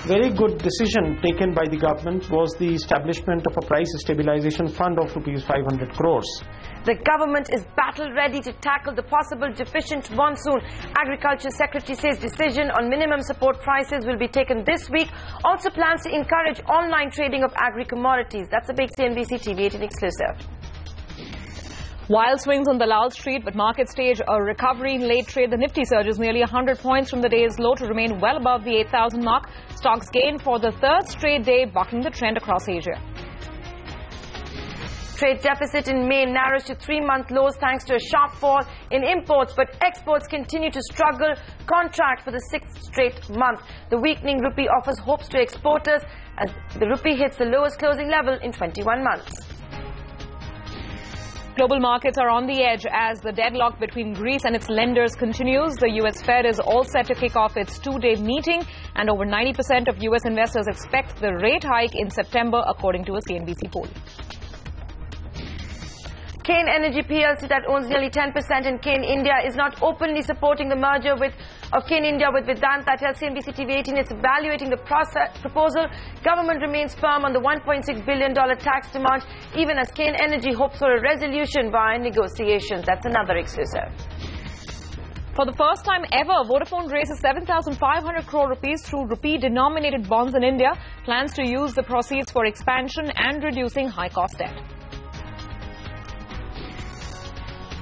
very good decision taken by the government was the establishment of a price stabilization fund of rupees 500 crores. The government is battle ready to tackle the possible deficient monsoon. Agriculture Secretary says decision on minimum support prices will be taken this week. Also plans to encourage online trading of agri-commodities. That's a big CNBC TV18 exclusive. Wild swings on the Lal Street, but markets stage a recovery in late trade. The Nifty surges nearly 100 points from the day's low to remain well above the 8,000 mark. Stocks gain for the third straight day, bucking the trend across Asia. Trade deficit in May narrows to 3-month lows thanks to a sharp fall in imports, but exports continue to struggle, contract for the 6th straight month. The weakening rupee offers hopes to exporters as the rupee hits the lowest closing level in 21 months. Global markets are on the edge as the deadlock between Greece and its lenders continues. The U.S. Fed is all set to kick off its 2-day meeting, and over 90% of U.S. investors expect the rate hike in September, according to a CNBC poll. Cain Energy PLC, that owns nearly 10% in Cain India, is not openly supporting the merger of Cain India with Vedanta. Tells CNBC TV18 it's evaluating the proposal. Government remains firm on the $1.6 billion tax demand, even as Cain Energy hopes for a resolution via negotiations. That's another exclusive. For the first time ever, Vodafone raises 7,500 crore rupees through rupee-denominated bonds in India. Plans to use the proceeds for expansion and reducing high-cost debt.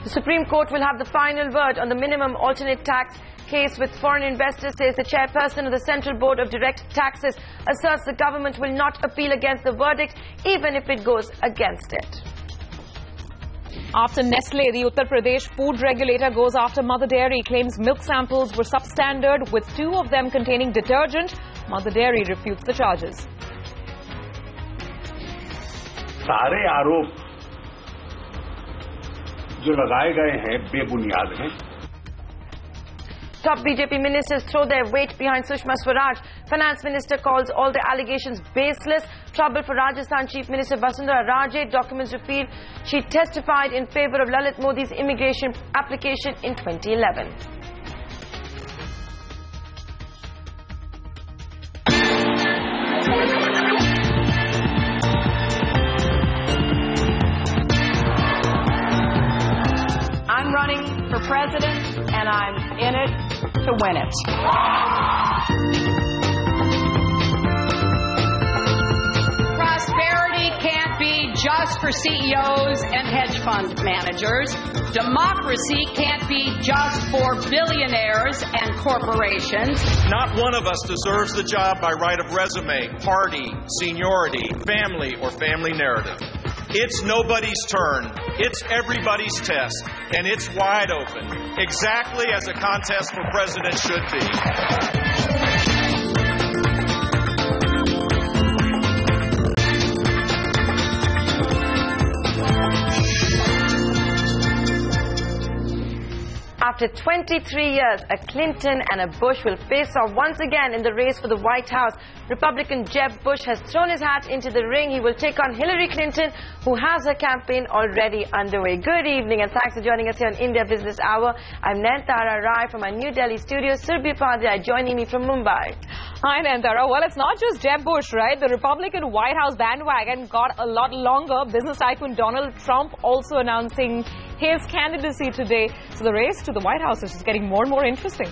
The Supreme Court will have the final word on the minimum alternate tax case with foreign investors, says the chairperson of the Central Board of Direct Taxes, asserts the government will not appeal against the verdict, even if it goes against it. After Nestle, the Uttar Pradesh food regulator goes after Mother Dairy, claims milk samples were substandard, with 2 of them containing detergent. Mother Dairy refutes the charges. सारे आरोप जो लगाए गए हैं बेबुनियाद हैं. Top BJP ministers throw their weight behind Sushma Swaraj. Finance Minister calls all the allegations baseless. Trouble for Rajasthan Chief Minister Vasundhara Raje. Documents reveal she testified in favor of Lalit Modi's immigration application in 2011. I'm running for president, and I'm in it to win it. Prosperity can't be just for CEOs and hedge fund managers. Democracy can't be just for billionaires and corporations. Not one of us deserves the job by right of resume, party, seniority, family, or family narrative. It's nobody's turn. It's everybody's test. And it's wide open, exactly as a contest for president should be. After 23 years, a Clinton and a Bush will face off once again in the race for the White House. Republican Jeb Bush has thrown his hat into the ring. He will take on Hillary Clinton, who has her campaign already underway. Good evening, and thanks for joining us here on India Business Hour. I'm Nayantara Rai from our New Delhi studio. Surbhi Pandya joining me from Mumbai. Hi, Nayantara. Well, it's not just Jeb Bush, right? The Republican White House bandwagon got a lot longer. Business tycoon Donald Trump also announcing his candidacy today. So the race to the White House is just getting more and more interesting.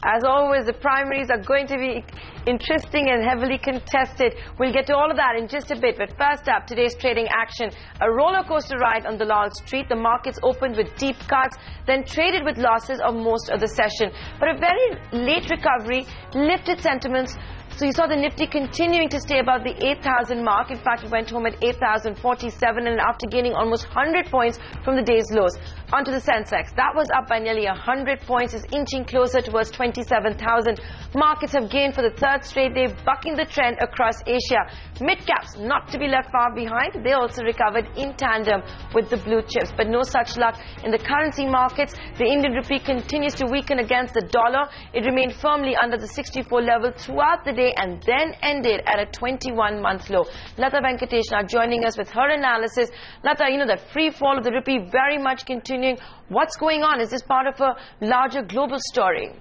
As always, the primaries are going to be interesting and heavily contested. We'll get to all of that in just a bit. But first up, today's trading action. A roller coaster ride on the Lal Street. The markets opened with deep cuts, then traded with losses of most of the session. But a very late recovery lifted sentiments. So you saw the Nifty continuing to stay above the 8,000 mark. In fact, it went home at 8,047, and after gaining almost 100 points from the day's lows. Onto the Sensex. That was up by nearly 100 points, is inching closer towards 27,000. Markets have gained for the third straight day, bucking the trend across Asia. Mid-caps, not to be left far behind. They also recovered in tandem with the blue chips. But no such luck in the currency markets. The Indian rupee continues to weaken against the dollar. It remained firmly under the 64 level throughout the day, and then ended at a 21-month low. Lata Venkatesh now joining us with her analysis. Lata, you know, the free fall of the rupee very much continuing. What's going on? Is this part of a larger global story?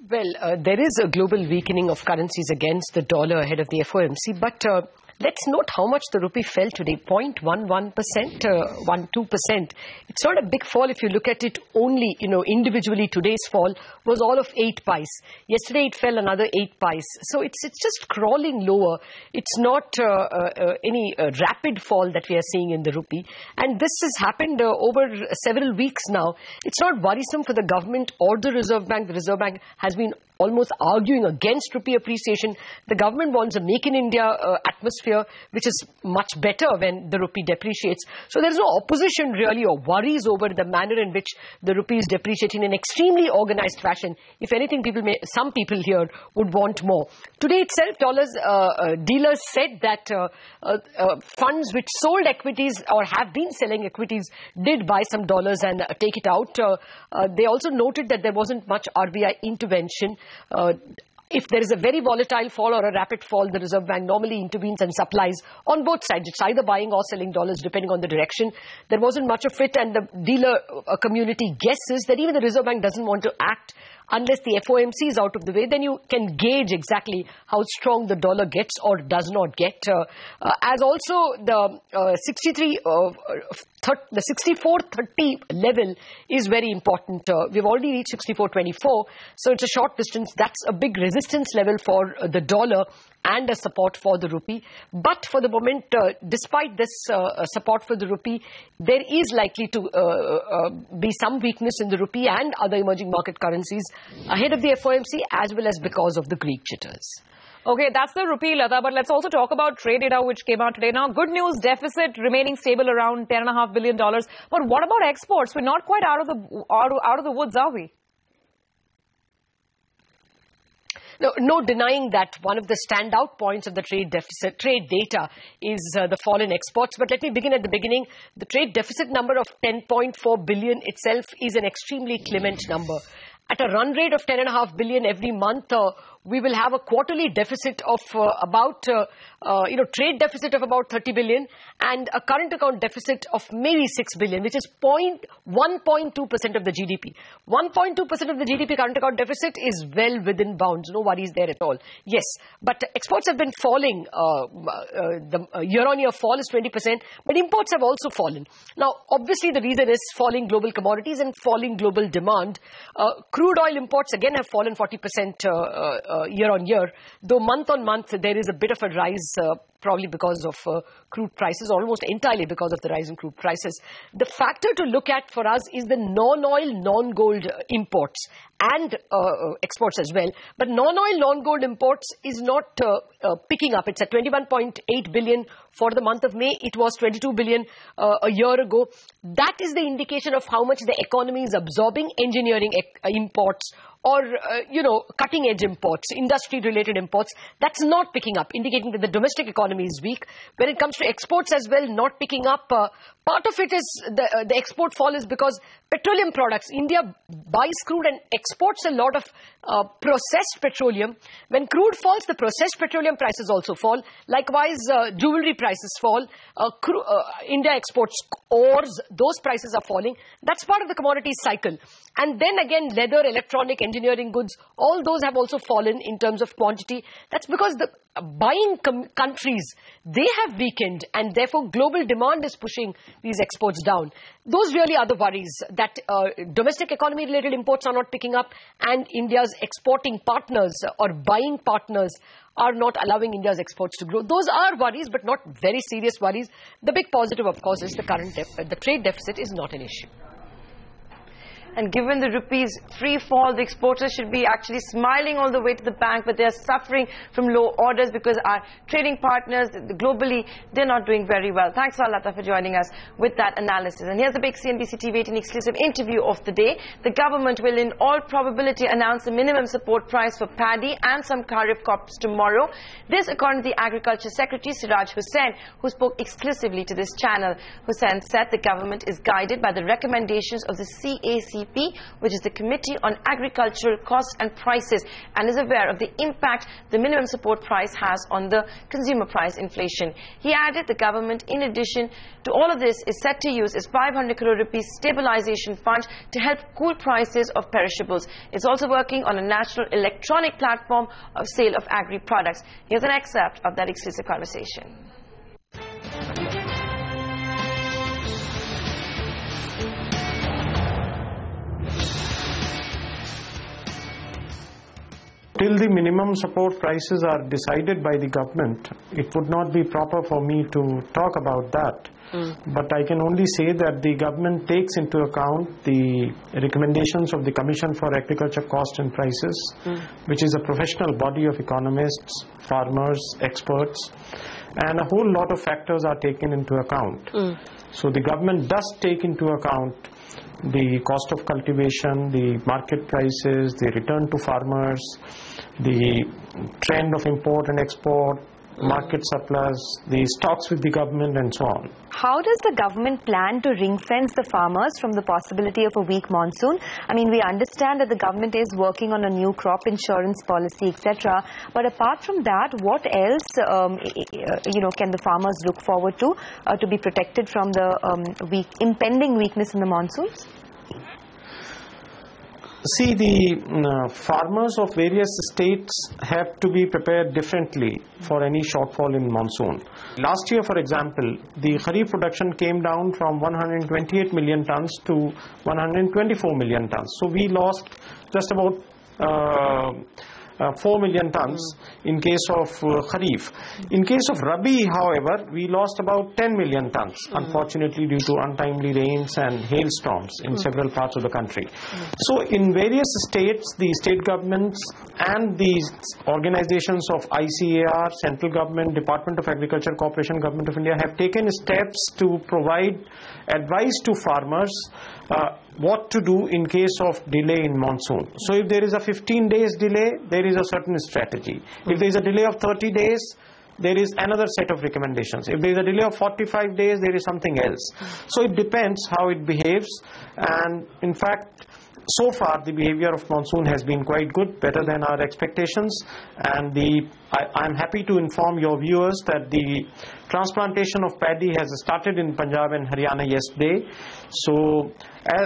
Well, there is a global weakening of currencies against the dollar ahead of the FOMC, but let's note how much the rupee fell today, 0.11%, 12%. It's not a big fall if you look at it only, individually. Today's fall was all of 8 pice. Yesterday it fell another 8 pice. So it's just crawling lower. It's not any rapid fall that we are seeing in the rupee. And this has happened over several weeks now. It's not worrisome for the government or the Reserve Bank. The Reserve Bank has been almost arguing against rupee appreciation. The government wants a Make in India atmosphere, which is much better when the rupee depreciates. So there is no opposition really or worries over the manner in which the rupee is depreciating in an extremely organized fashion. If anything, some people here would want more. Today itself, dealers said that funds which sold equities or have been selling equities did buy some dollars and take it out. They also noted that there wasn't much RBI intervention. If there is a very volatile fall or a rapid fall, the Reserve Bank normally intervenes and supplies on both sides. It's either buying or selling dollars depending on the direction. There wasn't much of it, and the dealer community guesses that even the Reserve Bank doesn't want to act unless the FOMC is out of the way. Then you can gauge exactly how strong the dollar gets or does not get. As also the 64.30 level is very important. We've already reached 64.24, so it's a short distance. That's a big resistance level for the dollar and a support for the rupee. But for the moment, despite this support for the rupee, there is likely to be some weakness in the rupee and other emerging market currencies ahead of the FOMC, as well as because of the Greek jitters. Okay, that's the rupee, Lata, but let's also talk about trade data which came out today. Now, good news, deficit remaining stable around $10.5 billion. But what about exports? We're not quite out of the woods, are we? No denying that one of the standout points of the trade data is the fall in exports. But let me begin at the beginning. The trade deficit number of 10.4 billion itself is an extremely clement number. At a run rate of 10.5 billion every month, we will have a quarterly deficit of trade deficit of about 30 billion and a current account deficit of maybe 6 billion, which is 1.2% of the GDP. 1.2% of the GDP current account deficit is well within bounds. No worries there at all. Yes, but exports have been falling. The year-on-year fall is 20%, but imports have also fallen. Now, obviously, the reason is falling global commodities and falling global demand. Crude oil imports again have fallen 40% year-on-year, though month-on-month there is a bit of a rise, probably because of crude prices, almost entirely because of the rise in crude prices. The factor to look at for us is the non-oil, non-gold imports and exports as well. But non-oil, non-gold imports is not picking up. It's at 21.8 billion for the month of May. It was 22 billion a year ago. That is the indication of how much the economy is absorbing engineering imports or, cutting-edge imports, industry-related imports. That's not picking up, indicating that the domestic economy is weak. When it comes to exports as well, not picking up. Part of it is the export fall is because petroleum products. India buys crude and exports a lot of processed petroleum. When crude falls, the processed petroleum prices also fall. Likewise, jewelry prices fall. India exports ores. Those prices are falling. That's part of the commodity cycle. And then again, leather, electronic, engineering goods, all those have also fallen in terms of quantity. That's because the buying countries, they have weakened, and therefore global demand is pushing these exports down. Those really are the worries, that domestic economy related imports are not picking up, and India's exporting partners or buying partners are not allowing India's exports to grow. Those are worries, but not very serious worries. The big positive, of course, is the trade deficit is not an issue. And given the rupee's free fall, the exporters should be actually smiling all the way to the bank, but they're suffering from low orders because our trading partners globally, they're not doing very well. Thanks, Lata, for joining us with that analysis. And here's a big CNBC TV 18 exclusive interview of the day. The government will in all probability announce a minimum support price for paddy and some kharif crops tomorrow. This according to the Agriculture Secretary, Siraj Hussain, who spoke exclusively to this channel. Hussain said the government is guided by the recommendations of the CAC CCP, which is the Committee on Agricultural Costs and Prices, and is aware of the impact the minimum support price has on the consumer price inflation. He added the government, in addition to all of this, is set to use its 500 crore rupees stabilization fund to help cool prices of perishables. It's also working on a national electronic platform of sale of agri products. Here's an excerpt of that exclusive conversation. Till the minimum support prices are decided by the government, it would not be proper for me to talk about that. But I can only say that the government takes into account the recommendations of the Commission for Agriculture Cost and Prices, which is a professional body of economists, farmers, experts, and a whole lot of factors are taken into account. So the government does take into account the cost of cultivation, the market prices, the return to farmers, the trend of import and export, market surplus, the stocks with the government, and so on. How does the government plan to ring-fence the farmers from the possibility of a weak monsoon? I mean, we understand that the government is working on a new crop insurance policy, etc. But apart from that, what else, can the farmers look forward to be protected from the impending weakness in the monsoons? See, the farmers of various states have to be prepared differently for any shortfall in monsoon. Last year, for example, the Kharif production came down from 128 million tons to 124 million tons. So we lost just about 4 million tons in case of Kharif. In case of Rabi, however, we lost about 10 million tons, unfortunately due to untimely rains and hailstorms in several parts of the country. So in various states, the state governments and the organizations of ICAR, central government, Department of Agriculture, Corporation Government of India have taken steps to provide advice to farmers what to do in case of delay in monsoon. So if there is a 15 days delay, there is a certain strategy. If there is a delay of 30 days, there is another set of recommendations. If there is a delay of 45 days, there is something else. So it depends how it behaves, and in fact, so far the behavior of monsoon has been quite good, better than our expectations, and I'm happy to inform your viewers that the transplantation of paddy has started in Punjab and Haryana yesterday. So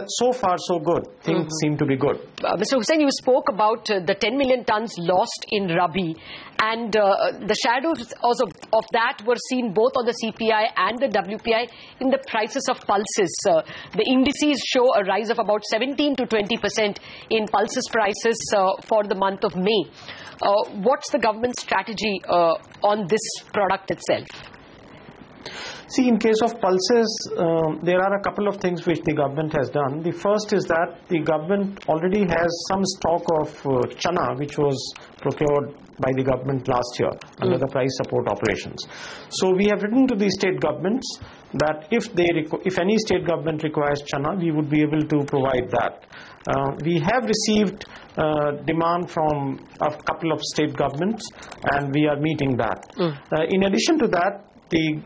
so far so good. Things seem to be good. Mr. Hussain, you spoke about the 10 million tons lost in Rabi, and the shadows also of that were seen both on the CPI and the WPI in the prices of pulses. The indices show a rise of about 17 to 20% in pulses prices for the month of May. What's the government's strategy on this product itself? See, in case of pulses, there are a couple of things which the government has done. The first is that the government already has some stock of chana, which was procured by the government last year under the price support operations. So we have written to the state governments that if any state government requires chana, we would be able to provide that. We have received demand from a couple of state governments, and we are meeting that. In addition to that, the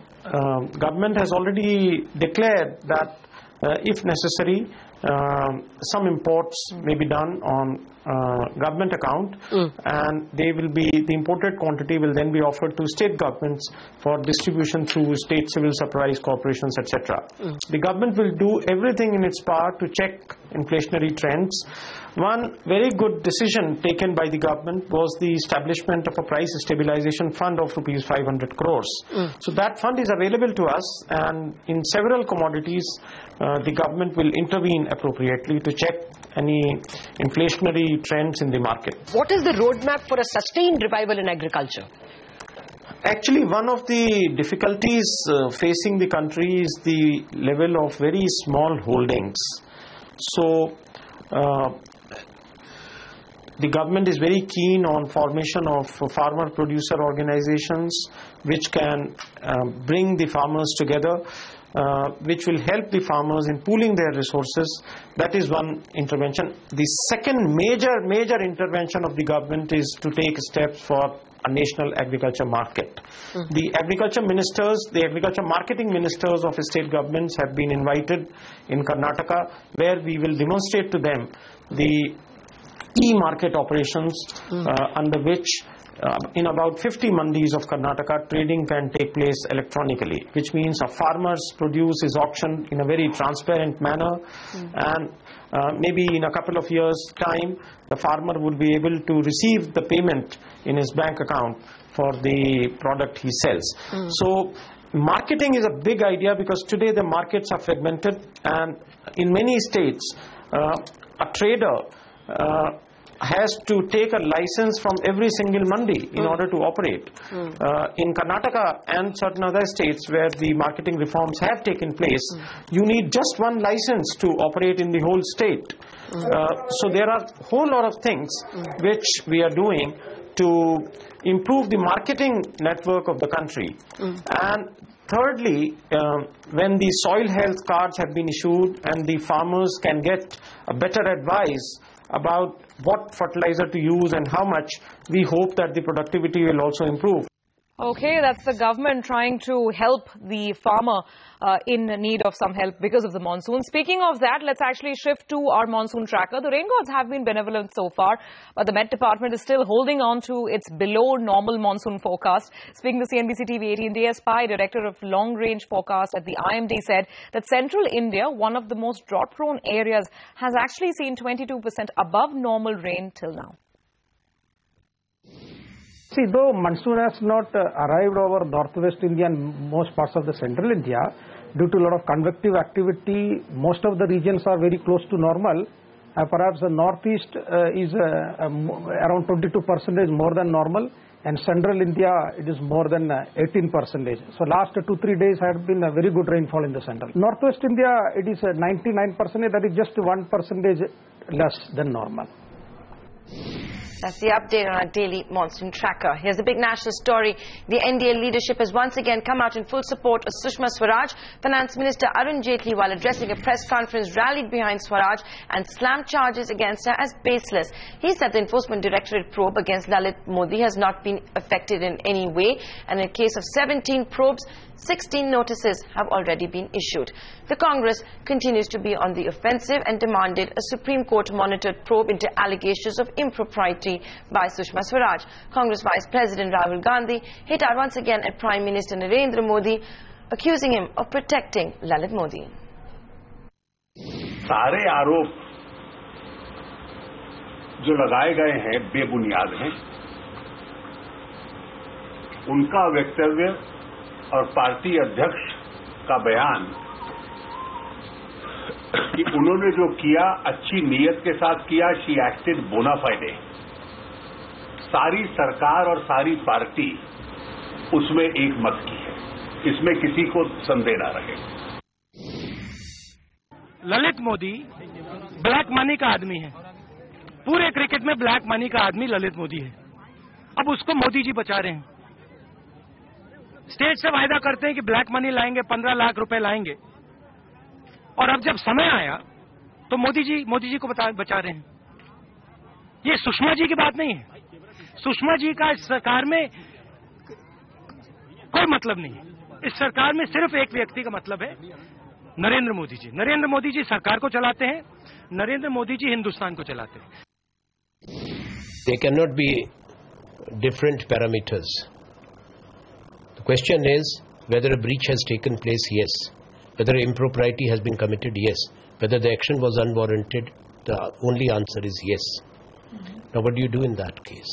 government has already declared that if necessary, some imports may be done on government account, and the imported quantity will then be offered to state governments for distribution through state civil supplies corporations, etc. The government will do everything in its power to check inflationary trends. One very good decision taken by the government was the establishment of a price stabilization fund of rupees 500 crores. So that fund is available to us, and in several commodities the government will intervene appropriately to check any inflationary trends in the market. What is the roadmap for a sustained revival in agriculture? Actually, one of the difficulties facing the country is the level of very small holdings. So The government is very keen on formation of farmer producer organizations which can bring the farmers together, which will help the farmers in pooling their resources. That is one intervention. The second major intervention of the government is to take steps for a national agriculture market. The agriculture ministers, the agriculture marketing ministers of state governments have been invited in Karnataka, where we will demonstrate to them the e-market operations under which in about 50 mandis of Karnataka, trading can take place electronically, which means a farmer's produce is auctioned in a very transparent manner, and maybe in a couple of years' time, the farmer would be able to receive the payment in his bank account for the product he sells. So marketing is a big idea, because today the markets are fragmented, and in many states, a trader has to take a license from every single mandi in order to operate. In Karnataka and certain other states where the marketing reforms have taken place, you need just one license to operate in the whole state. So there are a whole lot of things which we are doing to improve the marketing network of the country. And thirdly, when the soil health cards have been issued and the farmers can get a better advice about what fertilizer to use and how much, we hope that the productivity will also improve. Okay, that's the government trying to help the farmer in need of some help because of the monsoon. Speaking of that, let's actually shift to our monsoon tracker. The rain gods have been benevolent so far, but the Met Department is still holding on to its below normal monsoon forecast. Speaking to CNBC TV 18, DS Pai, director of long range forecast at the IMD, said that central India, one of the most drought prone areas, has actually seen 22% above normal rain till now. See, though monsoon has not arrived over northwest India and most parts of the central India, due to a lot of convective activity, most of the regions are very close to normal. Perhaps the northeast is around 22% more than normal, and central India it is more than 18%. So last 2-3 days had been a very good rainfall in the central. Northwest India it is 99%, that is just 1% less than normal. That's the update on our daily monsoon tracker. Here's the big national story. The NDA leadership has once again come out in full support of Sushma Swaraj. Finance Minister Arun Jaitley, while addressing a press conference, rallied behind Swaraj and slammed charges against her as baseless. He said the Enforcement Directorate probe against Lalit Modi has not been affected in any way, and in case of 17 probes, 16 notices have already been issued. The Congress continues to be on the offensive and demanded a Supreme Court monitored probe into allegations of impropriety by Sushma Swaraj. Congress Vice President Rahul Gandhi hit out once again at Prime Minister Narendra Modi, accusing him of protecting Lalit Modi. सारे आरोप जो लगाए गए हैं बेबुनियाद हैं, उनका वक्तव्य और पार्टी अध्यक्ष का बयान कि उन्होंने जो किया अच्छी नीयत के साथ किया, शी एक्टेड बोना फाइडे, सारी सरकार और सारी पार्टी उसमें एक मत की है, इसमें किसी को संदेह न रहे। ललित मोदी ब्लैक मनी का आदमी है, पूरे क्रिकेट में ब्लैक मनी का आदमी ललित मोदी है। अब उसको मोदी जी बचा रहे हैं। स्टेट से वायदा करते हैं कि ब्लैक मनी लाएंगे, 15 लाख रुपए लाएंगे, और अब जब समय आया तो मोदी जी को बचा रहे हैं। ये सुषमा जी की बात नहीं है। सुषमा जी का इस सरकार में कोई मतलब नहीं है। इस सरकार में सिर्फ एक व्यक्ति का मतलब है, नरेंद्र मोदी जी। नरेंद्र मोदी जी सरकार को चलाते हैं, नरेंद्र मोदी जी हिंदुस्तान को चलाते हैं। There cannot be different parameters. The question is whether a breach has taken place, yes. Whether impropriety has been committed, yes. Whether the action was unwarranted, the only answer is yes. Now what do you do in that case?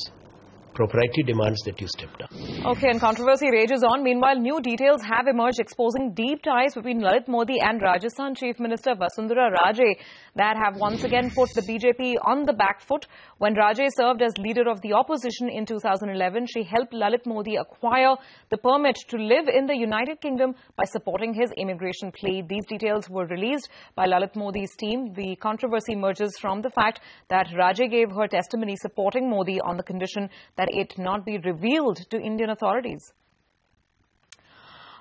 propriety demands that you step down. Okay, and controversy rages on. Meanwhile, new details have emerged exposing deep ties between Lalit Modi and Rajasthan Chief Minister Vasundhara Raje that have once again put the BJP on the back foot. When Raje served as leader of the opposition in 2011, she helped Lalit Modi acquire the permit to live in the United Kingdom by supporting his immigration plea. These details were released by Lalit Modi's team. The controversy emerges from the fact that Raje gave her testimony supporting Modi on the condition that it not be revealed to Indian authorities.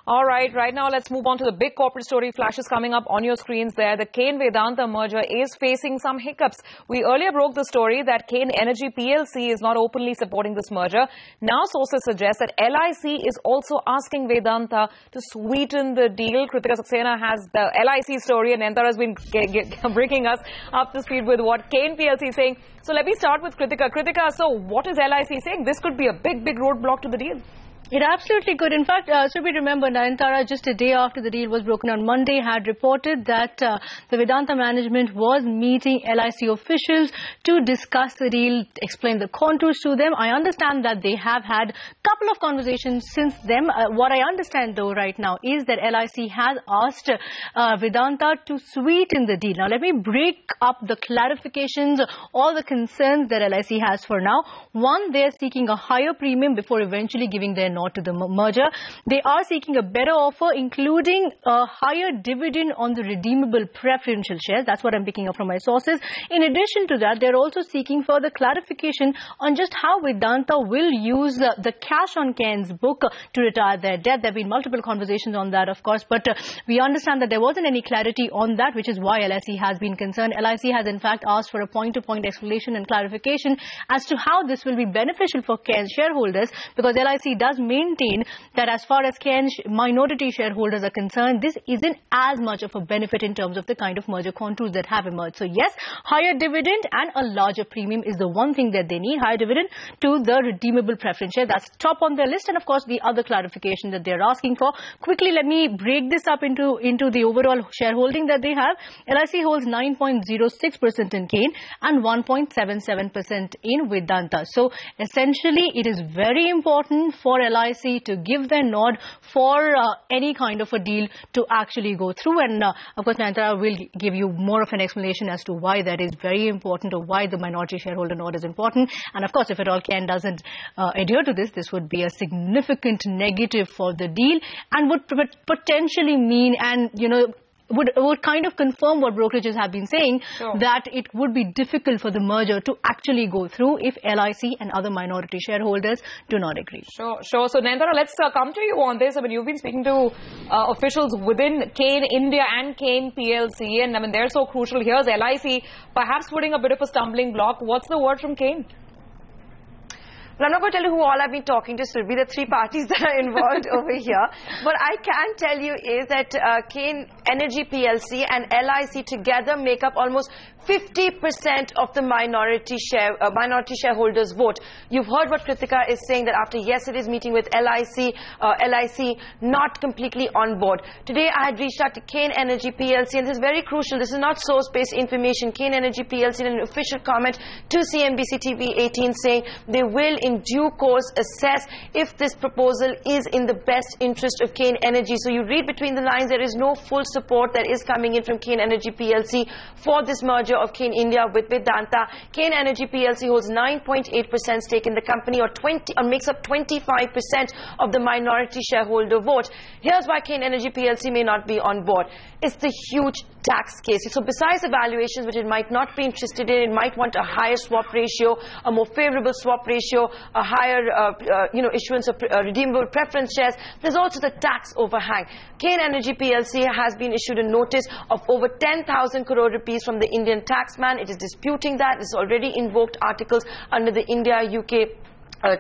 All right now let's move on to the big corporate story flashes coming up on your screens there. The Kane Vedanta merger is facing some hiccups. We earlier broke the story that Kane Energy PLC is not openly supporting this merger. Now sources suggest that LIC is also asking Vedanta to sweeten the deal. Kritika Saxena has the LIC story and Nentara has been bringing us up to speed with what Kane PLC is saying. So let me start with Kritika. Kritika, so what is LIC saying? This could be a big roadblock to the deal. It absolutely could. In fact, should we remember, Nayantara, just a day after the deal was broken on Monday, had reported that the Vedanta management was meeting LIC officials to discuss the deal, explain the contours to them. I understand that they have had a couple of conversations since then. What I understand, though, right now is that LIC has asked Vedanta to sweeten the deal. Now, let me break up the clarifications, all the concerns that LIC has for now. One, they are seeking a higher premium before eventually giving their nod to the merger. They are seeking a better offer, including a higher dividend on the redeemable preferential shares. That's what I'm picking up from my sources. In addition to that, they're also seeking further clarification on just how Vedanta will use the cash on Kane's book to retire their debt. There have been multiple conversations on that, of course, but we understand that there wasn't any clarity on that, which is why LIC has been concerned. LIC has in fact asked for a point-to-point explanation and clarification as to how this will be beneficial for Kane's shareholders, because LIC does maintain that as far as Kane's minority shareholders are concerned, this isn't as much of a benefit in terms of the kind of merger contours that have emerged. So yes, higher dividend and a larger premium is the one thing that they need. Higher dividend to the redeemable preference share. That's top on their list. And of course, the other clarification that they're asking for. Quickly, let me break this up into the overall shareholding that they have. LIC holds 9.06% in Kane and 1.77% in Vedanta. So essentially, it is very important for LIC to give their nod for any kind of a deal to actually go through. And of course, Nayantara will give you more of an explanation as to why that is very important, or why the minority shareholder nod is important. And of course, if at all Kane doesn't adhere to this, this would be a significant negative for the deal and would potentially mean, and would kind of confirm what brokerages have been saying, that it would be difficult for the merger to actually go through if LIC and other minority shareholders do not agree. Sure. So, Nayantara, let's come to you on this. I mean, you've been speaking to officials within Kane India and Kane PLC, and I mean, they're so crucial. Here's LIC perhaps putting a bit of a stumbling block. What's the word from Kane? Well, I'm not going to tell you who all I've been talking to, Surbi, the three parties that are involved over here. What I can tell you is that Kane Energy PLC and LIC together make up almost 50% of the minority shareholders vote. You've heard what Kritika is saying, that after yesterday's meeting with LIC not completely on board. Today I had reached out to Kane Energy PLC, and this is very crucial. This is not source-based information. Kane Energy PLC in an official comment to CNBC TV 18 saying they will in due course assess if this proposal is in the best interest of Kane Energy. So you read between the lines, there is no full support that is coming in from Kane Energy PLC for this merger of Kane India with Vedanta. Kane Energy PLC holds 9.8% stake in the company, or makes up 25% of the minority shareholder vote. Here's why Kane Energy PLC may not be on board. It's the huge tax case. So besides the valuations which it might not be interested in, it might want a higher swap ratio, a more favorable swap ratio, a higher issuance of redeemable preference shares. There's also the tax overhang. Kane Energy PLC has been issued a notice of over 10,000 crore rupees from the Indian taxman. It is disputing that. It's already invoked articles under the India-UK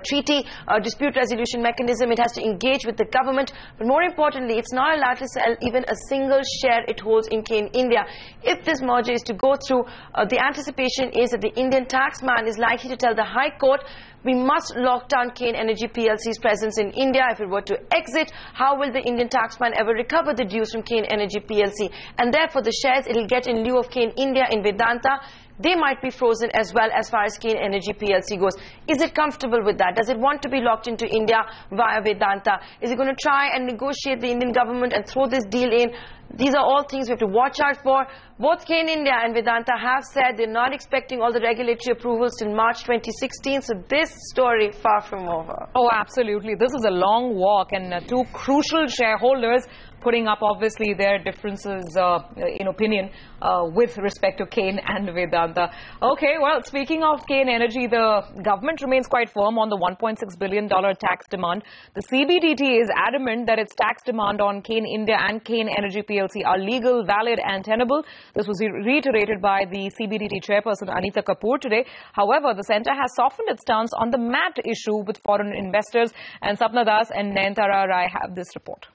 treaty, dispute resolution mechanism. It has to engage with the government, but more importantly, it's not allowed to sell even a single share it holds in Kane India. If this merger is to go through, the anticipation is that the Indian taxman is likely to tell the High Court, we must lock down Kane Energy PLC's presence in India. If it were to exit, how will the Indian taxman ever recover the dues from Kane Energy PLC? And therefore, the shares it will get in lieu of Kane India in Vedanta they might be frozen as well as far as Kane Energy PLC goes. Is it comfortable with that? Does it want to be locked into India via Vedanta? Is it going to try and negotiate the Indian government and throw this deal in? These are all things we have to watch out for. Both Kane India and Vedanta have said they're not expecting all the regulatory approvals till March 2016. So this story far from over. Oh, absolutely. This is a long walk, and two crucial shareholders putting up obviously their differences in opinion with respect to Kane and Vedanta. Okay, well, speaking of Kane Energy, the government remains quite firm on the $1.6 billion tax demand. The CBDT is adamant that its tax demand on Kane India and Kane Energy PLC are legal, valid and tenable. This was reiterated by the CBDT chairperson Anita Kapoor today. However, the centre has softened its stance on the MAT issue with foreign investors, and Sapna Das and Nayantara Rai have this report.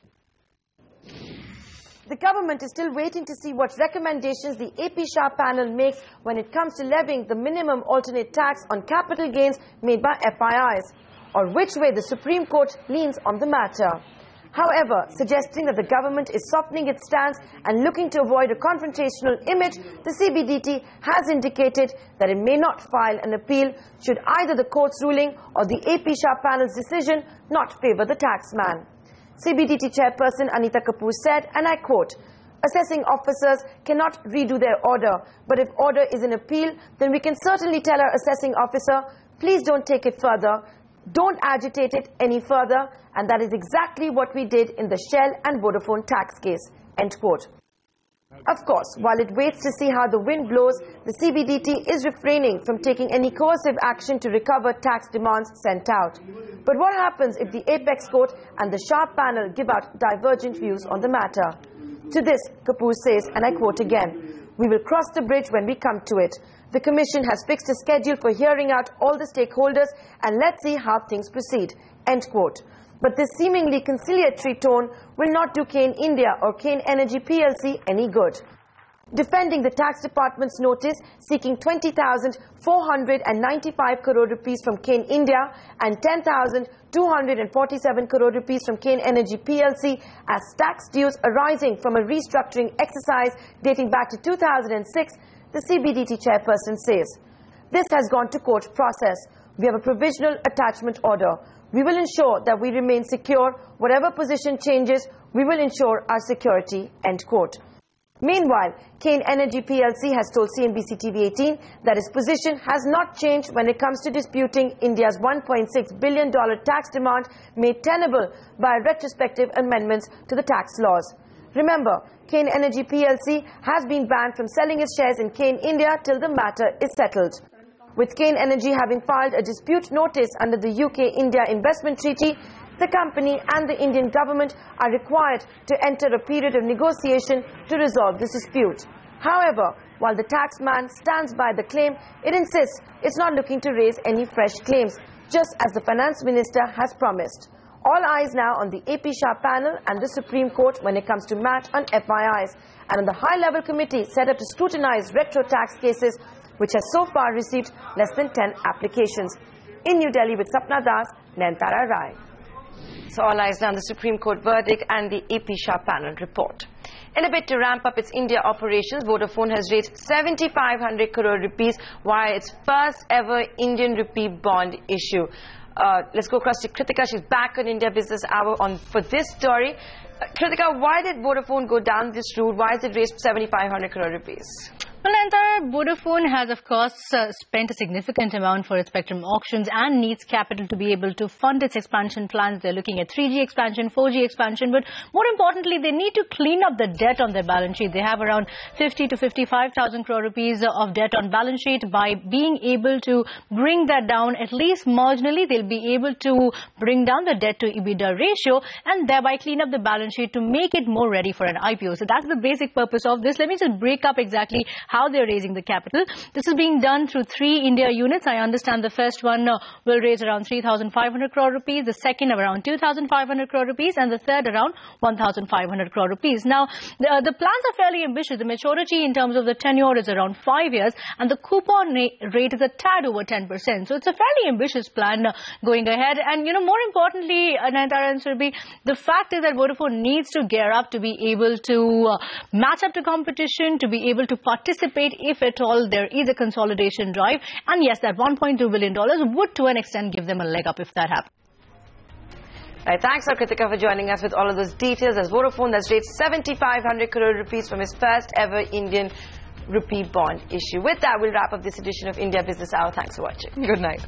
The government is still waiting to see what recommendations the AP Shah panel makes when it comes to levying the minimum alternate tax on capital gains made by FIIs, or which way the Supreme Court leans on the matter. However, suggesting that the government is softening its stance and looking to avoid a confrontational image, the CBDT has indicated that it may not file an appeal should either the court's ruling or the AP Shah panel's decision not favour the taxman. CBDT chairperson Anita Kapoor said, and I quote, "Assessing officers cannot redo their order, but if order is an appeal, then we can certainly tell our assessing officer, please don't take it further, don't agitate it any further," and that is exactly what we did in the Shell and Vodafone tax case, end quote. Of course, while it waits to see how the wind blows, the CBDT is refraining from taking any coercive action to recover tax demands sent out. But what happens if the Apex Court and the Shah panel give out divergent views on the matter? To this, Kapoor says, and I quote again, "We will cross the bridge when we come to it. The Commission has fixed a schedule for hearing out all the stakeholders, and let's see how things proceed," end quote. But this seemingly conciliatory tone will not do Kane India or Kane Energy PLC any good. Defending the tax department's notice seeking 20,495 crore rupees from Kane India and 10,247 crore rupees from Kane Energy PLC as tax dues arising from a restructuring exercise dating back to 2006, the CBDT chairperson says, "This has gone to court process. We have a provisional attachment order. We will ensure that we remain secure. Whatever position changes, we will ensure our security," end quote. Meanwhile, Kane Energy PLC has told CNBC TV18 that its position has not changed when it comes to disputing India's $1.6 billion tax demand made tenable by retrospective amendments to the tax laws. Remember, Kane Energy PLC has been banned from selling its shares in Kane India till the matter is settled. With Kane Energy having filed a dispute notice under the UK-India Investment Treaty, the company and the Indian government are required to enter a period of negotiation to resolve this dispute. However, while the taxman stands by the claim, it insists it's not looking to raise any fresh claims, just as the finance minister has promised. All eyes now on the AP Shah panel and the Supreme Court when it comes to MAT on FIIs, and on the high-level committee set up to scrutinize retro tax cases, which has so far received less than 10 applications. In New Delhi with Sapna Das, Nayantara Rai. So all eyes now on the Supreme Court verdict and the AP Shah panel report. In a bid to ramp up its India operations, Vodafone has raised 7,500 crore rupees via its first ever Indian rupee bond issue. Let's go across to Kritika. She's back on India Business Hour for this story. Kritika, why did Vodafone go down this route? Why has it raised 7,500 crore rupees? Well, Vodafone has, of course, spent a significant amount for its spectrum auctions and needs capital to be able to fund its expansion plans. They're looking at 3G expansion, 4G expansion, but more importantly, they need to clean up the debt on their balance sheet. They have around 50 to 55,000 crore rupees of debt on balance sheet. By being able to bring that down, at least marginally, they'll be able to bring down the debt to EBITDA ratio and thereby clean up the balance sheet to make it more ready for an IPO. So that's the basic purpose of this. Let me just break up exactly how they're raising the capital. This is being done through 3 India units. I understand the first one will raise around 3,500 crore rupees, the second around 2,500 crore rupees, and the third around 1,500 crore rupees. Now, the plans are fairly ambitious. The maturity in terms of the tenure is around 5 years, and the coupon rate is a tad over 10%. So it's a fairly ambitious plan going ahead. And, more importantly, Nayantara and Surabhi, the fact is that Vodafone needs to gear up to be able to match up to competition, to be able to participate anticipate, if at all, there is a consolidation drive. And yes, that $1.2 billion would to an extent give them a leg up if that happens. Right, thanks, Kritika, for joining us with all of those details. As Vodafone has raised 7,500 crore rupees from its first ever Indian rupee bond issue. With that, we'll wrap up this edition of India Business Hour. Thanks for watching. Good night.